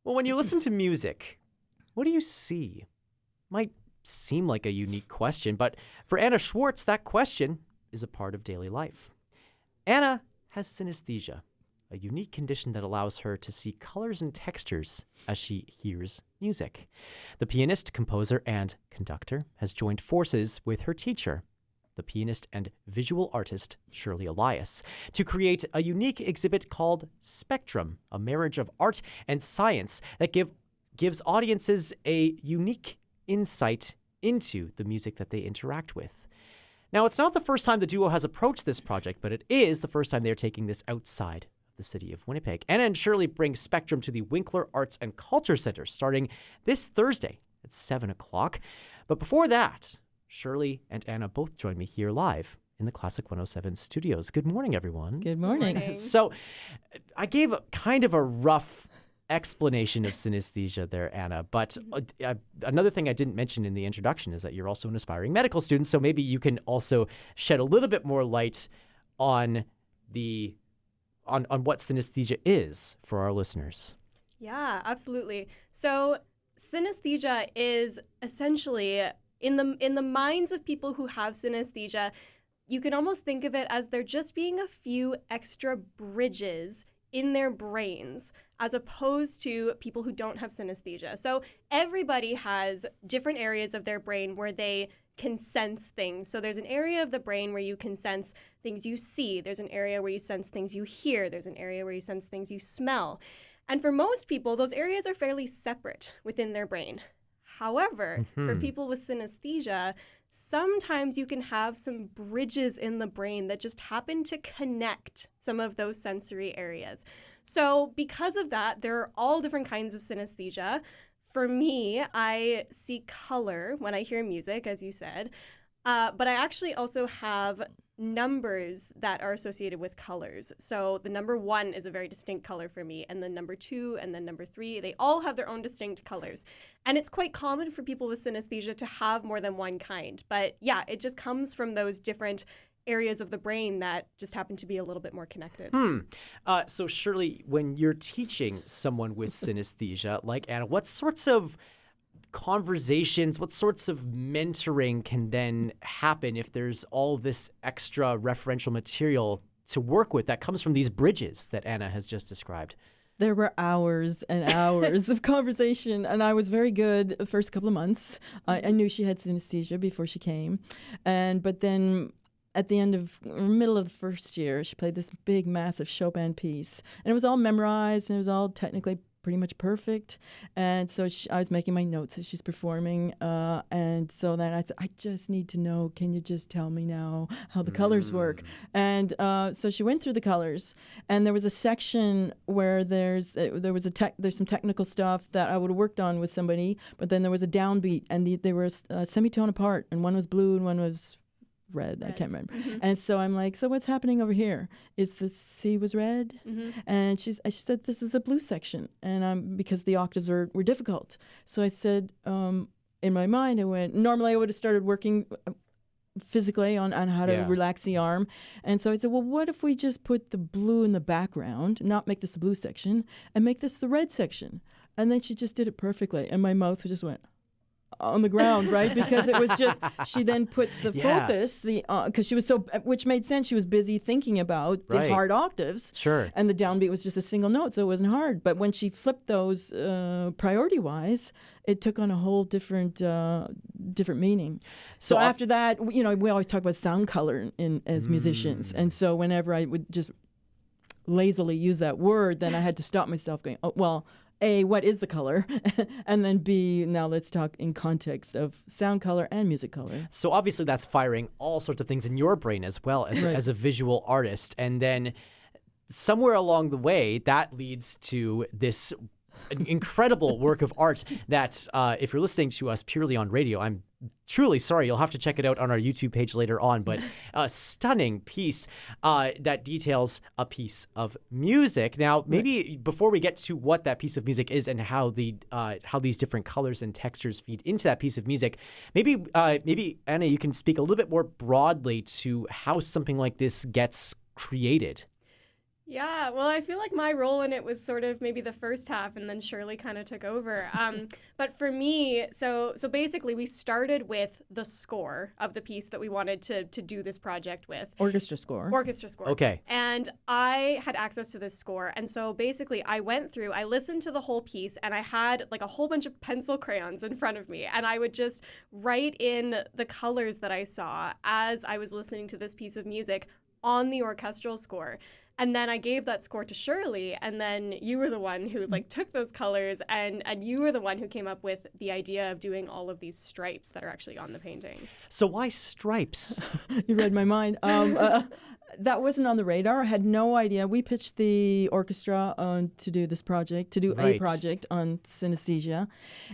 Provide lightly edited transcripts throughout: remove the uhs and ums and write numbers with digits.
Well, when you listen to music, what do you see? Might seem like a unique question, but for Anna Schwartz, that question is a part of daily life. Anna has synesthesia, a unique condition that allows her to see colors and textures as she hears music. The pianist, composer, and conductor has joined forces with her teacher, the pianist and visual artist Shirley Elias, to create a unique exhibit called Spectrum, a marriage of art and science that gives audiences a unique insight into the music that they interact with. Now, it's not the first time the duo has approached this project, but it is the first time they're taking this outside of the city of Winnipeg. Anna and Shirley bring Spectrum to the Winkler Arts and Culture Center starting this Thursday at 7 o'clock. But before that, Shirley and Anna both join me here live in the Classic 107 studios. Good morning, everyone. Good morning. So I gave kind of a rough explanation of synesthesia there, Anna, but another thing I didn't mention in the introduction is that you're also an aspiring medical student, so maybe you can also shed a little bit more light on what synesthesia is for our listeners. Yeah, absolutely. So synesthesia is essentially in the minds of people who have synesthesia, you can almost think of it as there just being a few extra bridges in their brains as opposed to people who don't have synesthesia. So everybody has different areas of their brain where they can sense things. So there's an area of the brain where you can sense things you see. There's an area where you sense things you hear. There's an area where you sense things you smell. And for most people, those areas are fairly separate within their brain. However, for people with synesthesia, sometimes you can have some bridges in the brain that just happen to connect some of those sensory areas. So because of that, there are all different kinds of synesthesia. For me, I see color when I hear music, as you said, but I actually also have numbers that are associated with colors. So the number 1 is a very distinct color for me, and then number 2 and then number 3, they all have their own distinct colors. And it's quite common for people with synesthesia to have more than one kind. But yeah, it just comes from those different areas of the brain that just happen to be a little bit more connected. So Shirley, when you're teaching someone with synesthesia, like Anna, what sorts of conversations, what sorts of mentoring can then happen if there's all this extra referential material to work with that comes from these bridges that Anna has just described? There were hours and hours of conversation, and I was very good the first couple of months. I knew she had synesthesia before she came, but then at the middle of the first year, she played this big, massive Chopin piece, and it was all memorized, and it was all technically pretty much perfect. And so I was making my notes as she's performing. And so then I said, I just need to know, can you just tell me now how the colors work? And so she went through the colors. And there was a section where there's some technical stuff that I would have worked on with somebody, but then there was a downbeat, and they were a semitone apart, and one was blue and one was red. I can't remember. And so I'm like, so what's happening over here? Is the C was red? And she said, this is the blue section. And because the octaves were difficult. So I said, in my mind, I went, normally I would have started working physically on how to relax the arm. And so I said, well, what if we just put the blue in the background, not make this the blue section, and make this the red section? And then she just did it perfectly. And my mouth just went on the ground, right? Because it was just, she then put the focus, because she was which made sense. She was busy thinking about the hard octaves. Sure. And the downbeat was just a single note, so it wasn't hard. But when she flipped those priority-wise, it took on a whole different meaning. So after that, we always talk about sound color as musicians. And so whenever I would just lazily use that word, then I had to stop myself going, oh, well, A, what is the color? And then B, now let's talk in context of sound color and music color. So obviously that's firing all sorts of things in your brain as well as a visual artist. And then somewhere along the way, that leads to this incredible work of art that if you're listening to us purely on radio, I'm truly sorry. You'll have to check it out on our YouTube page later on. But a stunning piece that details a piece of music. Now, maybe before we get to what that piece of music is and how these different colors and textures feed into that piece of music, maybe Anna, you can speak a little bit more broadly to how something like this gets created. Yeah, well, I feel like my role in it was sort of maybe the first half, and then Shirley kind of took over. But for me, so basically, we started with the score of the piece that we wanted to do this project with. Orchestra score. Orchestra score. Okay. And I had access to this score, and so basically, I went through, I listened to the whole piece, and I had like a whole bunch of pencil crayons in front of me, and I would just write in the colors that I saw as I was listening to this piece of music on the orchestral score. And then I gave that score to Shirley, and then you were the one who like took those colors, and you were the one who came up with the idea of doing all of these stripes that are actually on the painting. So why stripes? You read my mind. That wasn't on the radar. I had no idea. We pitched the orchestra to do this project, to do a Right. project on synesthesia,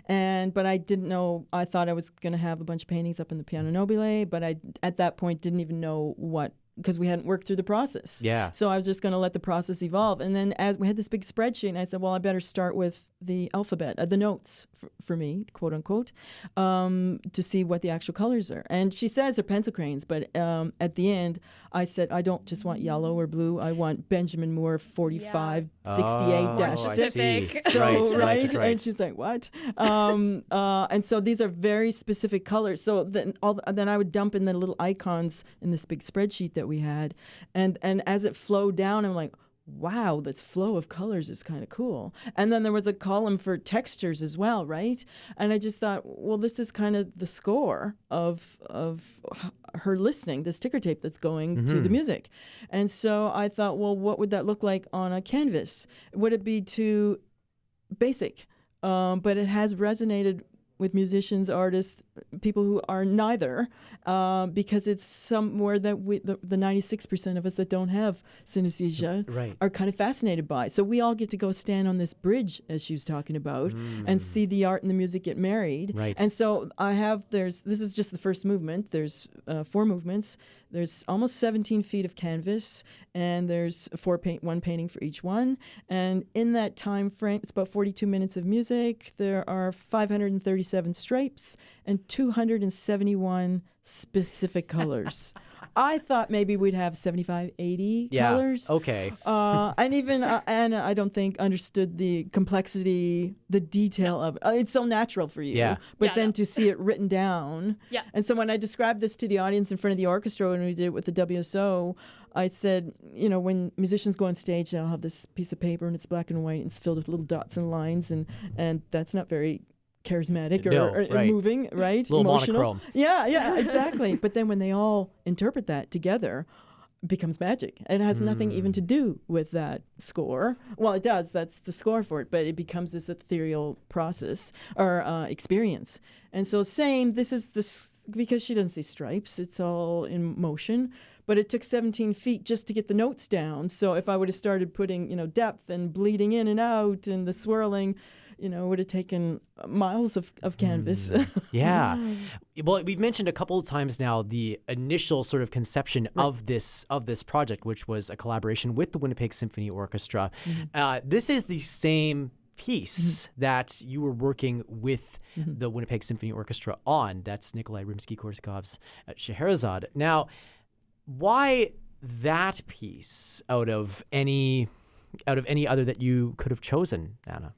but I didn't know. I thought I was going to have a bunch of paintings up in the piano nobile, but I at that point didn't even know what, because we hadn't worked through the process. Yeah. So I was just going to let the process evolve. And then as we had this big spreadsheet, and I said, well, I better start with the alphabet, the notes for me, quote unquote, to see what the actual colors are. And she says they're pencil crayons, but at the end, I said, I don't just want yellow or blue. I want Benjamin Moore 4568-6. Oh, So, right. And she's like, what? And so these are very specific colors. So then I would dump in the little icons in this big spreadsheet that we had. And as it flowed down, I'm like, wow, this flow of colors is kind of cool. And then there was a column for textures as well, right? And I just thought, well, this is kind of the score of her listening, this ticker tape that's going to the music. And so I thought, well, what would that look like on a canvas? Would it be too basic? But it has resonated with musicians, artists, people who are neither, because it's somewhere that the 96% of us that don't have synesthesia are kind of fascinated by. So we all get to go stand on this bridge, as she was talking about, and see the art and the music get married. Right. And so this is just the first movement. There's 4 movements. There's almost 17 feet of canvas, and there's one painting for each one. And in that time frame, it's about 42 minutes of music. There are 537 stripes and 271 specific colors. I thought maybe we'd have 75, 80 colors. Okay. And even Anna, I don't think, understood the complexity, the detail of it. It's so natural for you. Yeah. But then to see it written down. Yeah. And so when I described this to the audience in front of the orchestra when we did it with the WSO, I said, when musicians go on stage, they'll have this piece of paper and it's black and white and it's filled with little dots and lines, and that's not very charismatic or moving, right? A little emotional. monochrome. Yeah, exactly. But then when they all interpret that together, it becomes magic. It has nothing even to do with that score. Well, it does. That's the score for it. But it becomes this ethereal process or experience. And so this is because she doesn't see stripes. It's all in motion. But it took 17 feet just to get the notes down. So if I would have started putting, depth and bleeding in and out and the swirling, it would have taken miles of canvas. Yeah. Well, we've mentioned a couple of times now the initial sort of conception of this project, which was a collaboration with the Winnipeg Symphony Orchestra. This is the same piece that you were working with the Winnipeg Symphony Orchestra on. That's Nikolai Rimsky-Korsakov's Scheherazade. Now, why that piece out of any other that you could have chosen, Anna?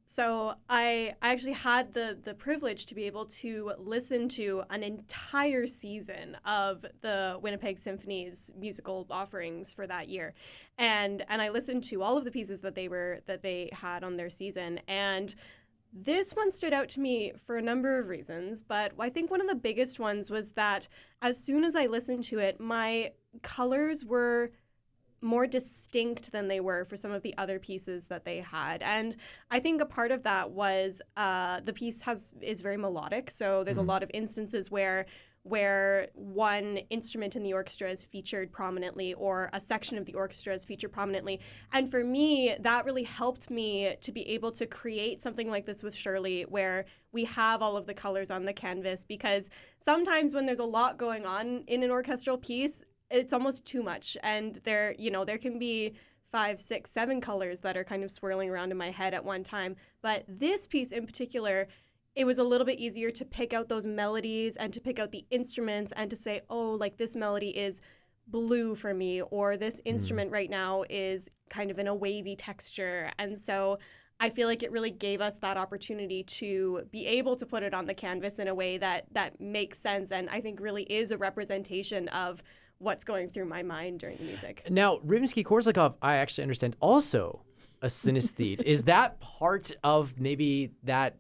So I actually had the privilege to be able to listen to an entire season of the Winnipeg Symphony's musical offerings for that year, and I listened to all of the pieces that they had on their season, and this one stood out to me for a number of reasons, but I think one of the biggest ones was that as soon as I listened to it, my colors were more distinct than they were for some of the other pieces that they had. And I think a part of that was the piece is very melodic, so there's a lot of instances where one instrument in the orchestra is featured prominently or a section of the orchestra is featured prominently. And for me, that really helped me to be able to create something like this with Shirley, where we have all of the colors on the canvas, because sometimes when there's a lot going on in an orchestral piece, it's almost too much. And there can be 5, 6, 7 colors that are kind of swirling around in my head at one time. But this piece in particular, it was a little bit easier to pick out those melodies and to pick out the instruments and to say, oh, like this melody is blue for me, or this instrument right now is kind of in a wavy texture. And so I feel like it really gave us that opportunity to be able to put it on the canvas in a way that makes sense, and I think really is a representation of what's going through my mind during the music. Now, Rimsky-Korsakov, I actually understand, also a synesthete. Is that part of maybe that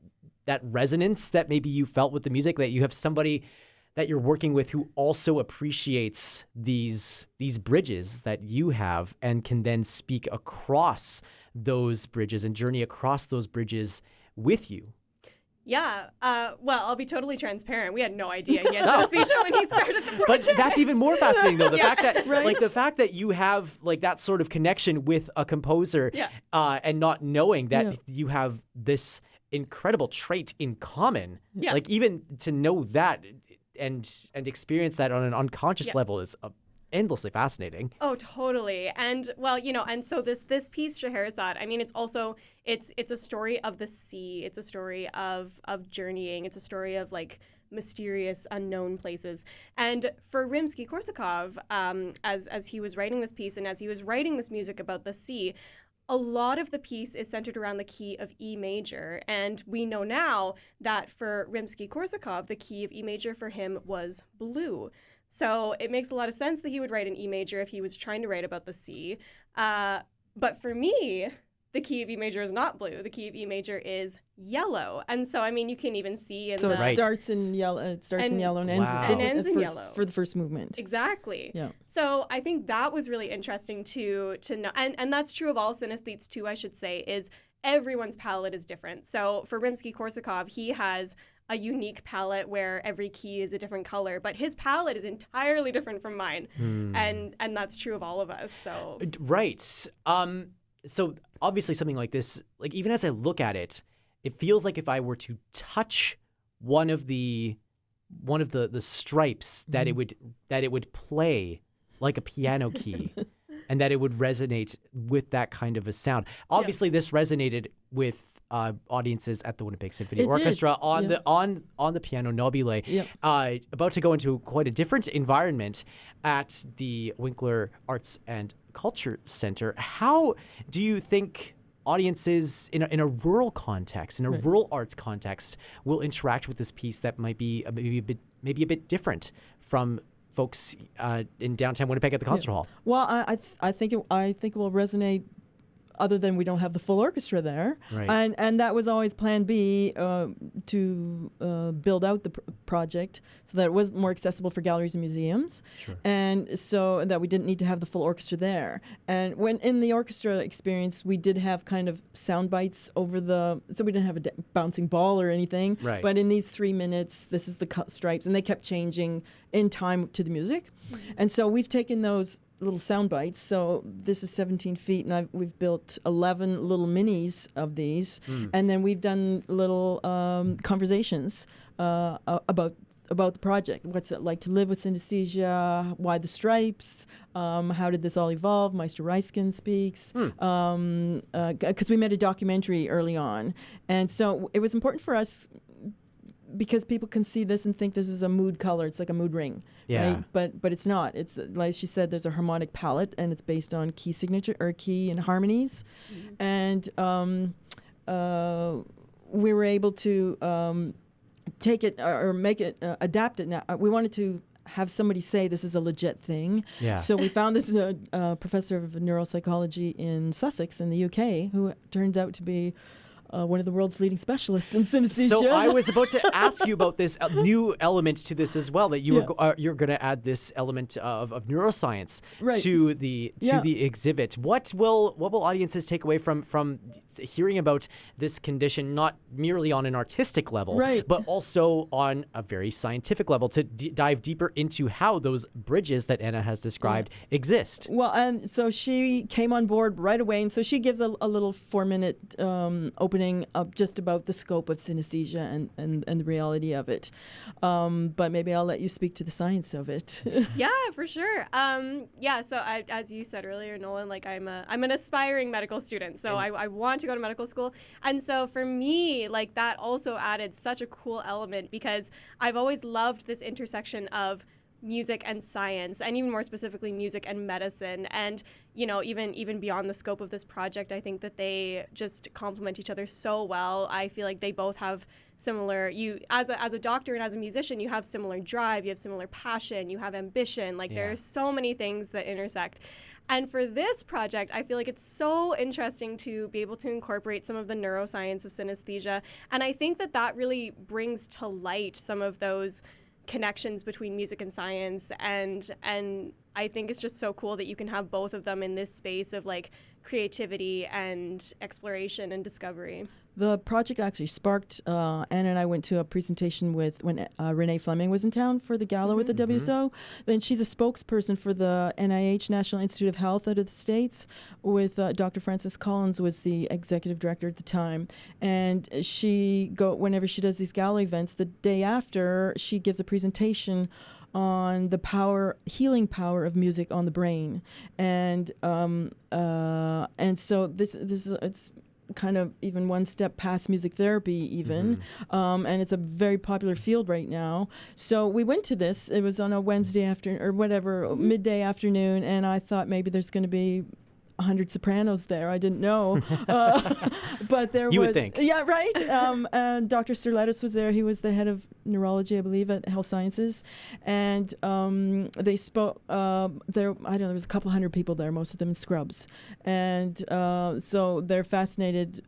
resonance that maybe you felt with the music, that you have somebody that you're working with who also appreciates these bridges that you have and can then speak across those bridges and journey across those bridges with you? Yeah. Well, I'll be totally transparent. We had no idea he had synesthesia when he started the project. But that's even more fascinating, though. The Yeah. fact that, Right. like, the fact that you have like that sort of connection with a composer, and not knowing that you have this incredible trait in common. Yeah. Like, even to know that and experience that on an unconscious level is endlessly fascinating. Oh, totally. And well, and so this piece, Scheherazade, I mean, it's a story of the sea. It's a story of journeying. It's a story of like mysterious, unknown places. And for Rimsky-Korsakov, as he was writing this piece and as he was writing this music about the sea, a lot of the piece is centered around the key of E major. And we know now that for Rimsky-Korsakov, the key of E major for him was blue. So it makes a lot of sense that he would write an E major if he was trying to write about the sea. But for me, the key of E major is not blue. The key of E major is yellow. And so, I mean, you can even see in So the... it starts in yellow. It starts in yellow and ends, Wow. And ends in first, yellow. for the first movement. Exactly. Yeah. So I think that was really interesting to know. And that's true of all synesthetes too, I should say, is everyone's palette is different. So for Rimsky-Korsakov, he has a unique palette where every key is a different color, but his palette is entirely different from mine. And that's true of all of us. So Right. So obviously something like this, like, even as I look at it, it feels like if I were to touch one of the stripes, that it would play like a piano key. And that it would resonate with that kind of a sound. Obviously, this resonated with audiences at the Winnipeg Symphony It did. Orchestra on the piano nobile. Yep. About to go into quite a different environment at the Winkler Arts and Culture Center. How do you think audiences in a rural context, in a rural arts context, will interact with this piece that might be maybe a bit different from folks in downtown Winnipeg at the concert hall? Well, I think it will resonate. Other than we don't have the full orchestra there, Right. and that was always Plan B, to build out the project so that it was more accessible for galleries and museums, Sure. and so that we didn't need to have the full orchestra there. And when in the orchestra experience, we did have kind of sound bites over so we didn't have a bouncing ball or anything. Right. But in these 3 minutes, this is the cut stripes, and they kept changing in time to the music, and so we've taken those little sound bites. So this is 17 feet, and we've built 11 little minis of these, and then we've done little conversations about the project. What's it like to live with synesthesia? Why the stripes? How did this all evolve? Meister Reiskin speaks. Because we made a documentary early on, and so it was important for us, because people can see this and think this is a mood color. It's like a mood ring, Yeah. right? But it's not. It's like she said, there's a harmonic palette, and it's based on key signature or key and harmonies, and we were able to take it or make it adapt it. Now we wanted to have somebody say this is a legit thing. Yeah. So we found this professor of neuropsychology in Sussex in the UK, who turned out to be one of the world's leading specialists in synesthesia. So I was about to ask you about this new element to this as well, that you're going to add this element of neuroscience to the exhibit. What will audiences take away from hearing about this condition, not merely on an artistic level, but also on a very scientific level, to dive deeper into how those bridges that Anna has described exist? Well, and so she came on board right away, and so she gives a little 4-minute opening up just about the scope of synesthesia and the reality of it. But maybe I'll let you speak to the science of it. Yeah, for sure. So as you said earlier, Nolan, like I'm an aspiring medical student, so I want to go to medical school. And so for me, like, that also added such a cool element, because I've always loved this intersection of music and science, and even more specifically music and medicine. And even beyond the scope of this project, I think that they just complement each other so well. I feel like they both have similar, as a doctor and as a musician, you have similar drive, you have similar passion, you have ambition. There are so many things that intersect. And for this project, I feel like it's so interesting to be able to incorporate some of the neuroscience of synesthesia. And I think that really brings to light some of those connections between music and science. And I think it's just so cool that you can have both of them in this space of creativity and exploration and discovery. The project actually sparked, Anna and I went to a presentation when Renee Fleming was in town for the gala with the WSO. Then she's a spokesperson for the NIH, National Institute of Health out of the States, with Dr. Frances Collins was the executive director at the time. And whenever she does these gala events, the day after, she gives a presentation on the healing power of music on the brain. And so this is, it's kind of even one step past music therapy even, and it's a very popular field right now. So we went to this. It was on a Wednesday afternoon or whatever, midday afternoon, and I thought maybe there's going to be 100 sopranos there. I didn't know, but there was. You would think. Yeah, right. And Dr. Sirletis was there. He was the head of neurology, I believe, at Health Sciences, and they spoke. I don't know. There was a couple hundred people there, most of them in scrubs, and so they're fascinated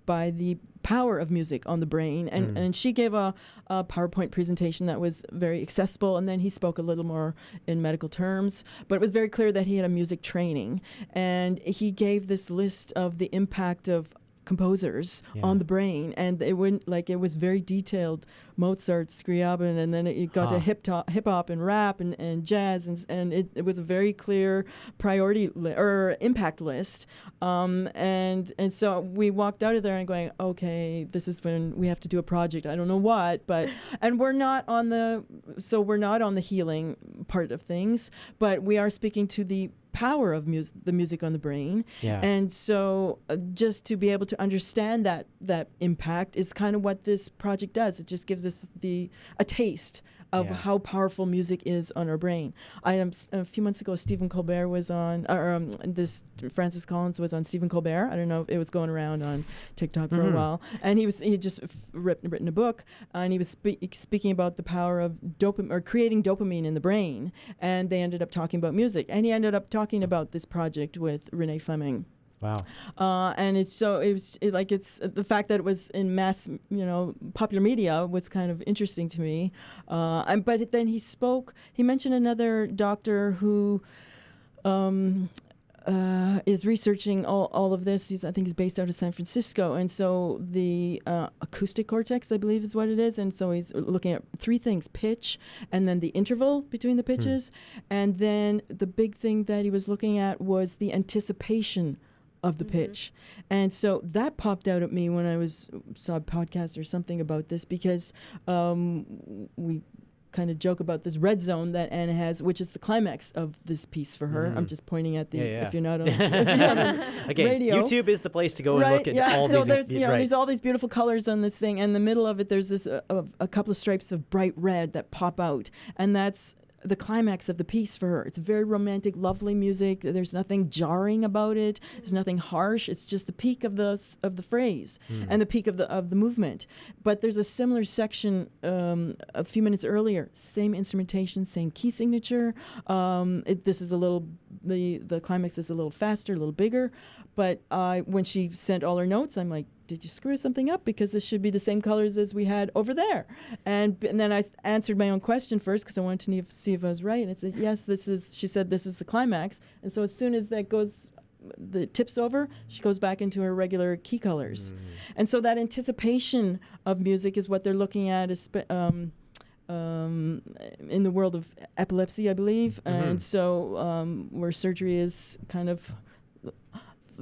by the power of music on the brain. And she gave a PowerPoint presentation that was very accessible, and then he spoke a little more in medical terms. But it was very clear that he had a music training, and he gave this list of the impact of composers on the brain, and it was very detailed. Mozart, Scriabin, and then it got to hip hop and rap and jazz, and it was a very clear priority or impact list. And so we walked out of there and going, okay, this is when we have to do a project. I don't know what, but and we're not on the healing part of things, but we are speaking to the power of the music on the brain. And so just to be able to understand that impact is kind of what this project does. It just gives us a taste of how powerful music is on our brain. A few months ago, Stephen Colbert was on, Francis Collins was on Stephen Colbert. I don't know if it was going around on TikTok for a while. And he had just written a book, and he was speaking about the power of dopamine, or creating dopamine in the brain. And they ended up talking about music. And he ended up talking about this project with Renee Fleming. Wow. And it's the fact that it was in mass, popular media was kind of interesting to me. But then he mentioned another doctor who is researching all of this. I think he's based out of San Francisco. And so the acoustic cortex, I believe is what it is. And so he's looking at three things: pitch, and then the interval between the pitches. And then the big thing that he was looking at was the anticipation of the pitch. And so that popped out at me when I saw a podcast or something about this, because we kind of joke about this red zone that Anna has, which is the climax of this piece for her. I'm just pointing at if you're not on, Again, radio. YouTube is the place to go and look at all these. There's all these beautiful colors on this thing, and in the middle of it there's this a couple of stripes of bright red that pop out, and that's the climax of the piece for her. It's very romantic, lovely music. There's nothing jarring about it. There's nothing harsh. It's just the peak of the phrase and the peak of the movement. But there's a similar section a few minutes earlier. Same instrumentation, same key signature. This is the climax is a little faster, a little bigger. But when she sent all her notes, I'm like, did you screw something up? Because this should be the same colors as we had over there. And then I answered my own question first, because I wanted to see if I was right. And it said, yes, she said, this is the climax. And so as soon as the tips over, she goes back into her regular key colors. And so that anticipation of music is what they're looking at in the world of epilepsy, I believe. And so where surgery is kind of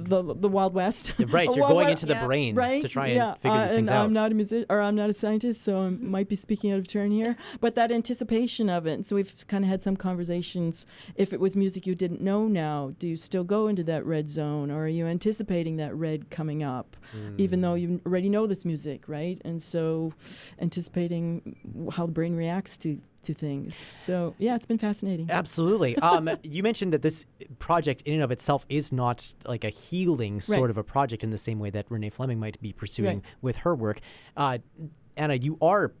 the Wild West. Right, so you're going into the brain to try and figure these things out. I'm not a musician, or I'm not a scientist, so I might be speaking out of turn here. But that anticipation of it, and so we've kind of had some conversations. If it was music you didn't know now, do you still go into that red zone, or are you anticipating that red coming up, even though you already know this music, right? And so anticipating how the brain reacts to to things. So yeah, it's been fascinating. Absolutely. You mentioned that this project in and of itself is not like a healing sort of a project in the same way that Renee Fleming might be pursuing with her work. Anna, you are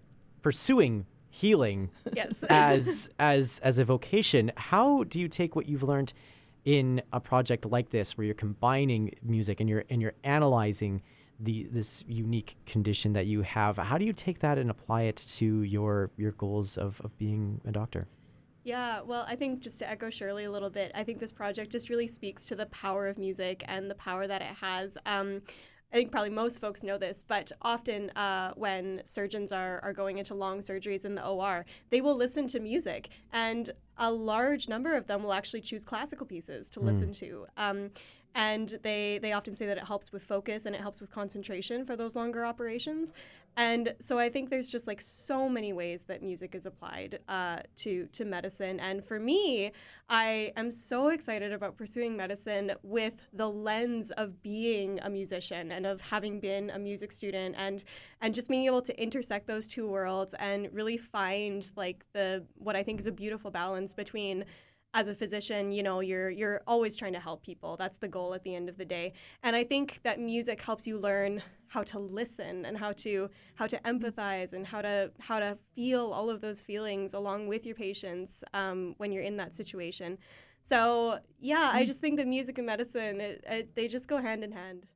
pursuing healing Yes. as a vocation. How do you take what you've learned in a project like this, where you're combining music and you're analyzing this unique condition that you have? How do you take that and apply it to your goals of being a doctor? Yeah, well, I think just to echo Shirley a little bit, I think this project just really speaks to the power of music and the power that it has. I think probably most folks know this, but often when surgeons are going into long surgeries in the OR, they will listen to music, and a large number of them will actually choose classical pieces to listen to. And they often say that it helps with focus and it helps with concentration for those longer operations. And so I think there's just like so many ways that music is applied to medicine. And for me, I am so excited about pursuing medicine with the lens of being a musician and of having been a music student, and just being able to intersect those two worlds and really find like what I think is a beautiful balance between, as a physician, you know, you're always trying to help people. That's the goal at the end of the day. And I think that music helps you learn how to listen and how to empathize and how to feel all of those feelings along with your patients when you're in that situation. So yeah, I just think that music and medicine, they just go hand in hand.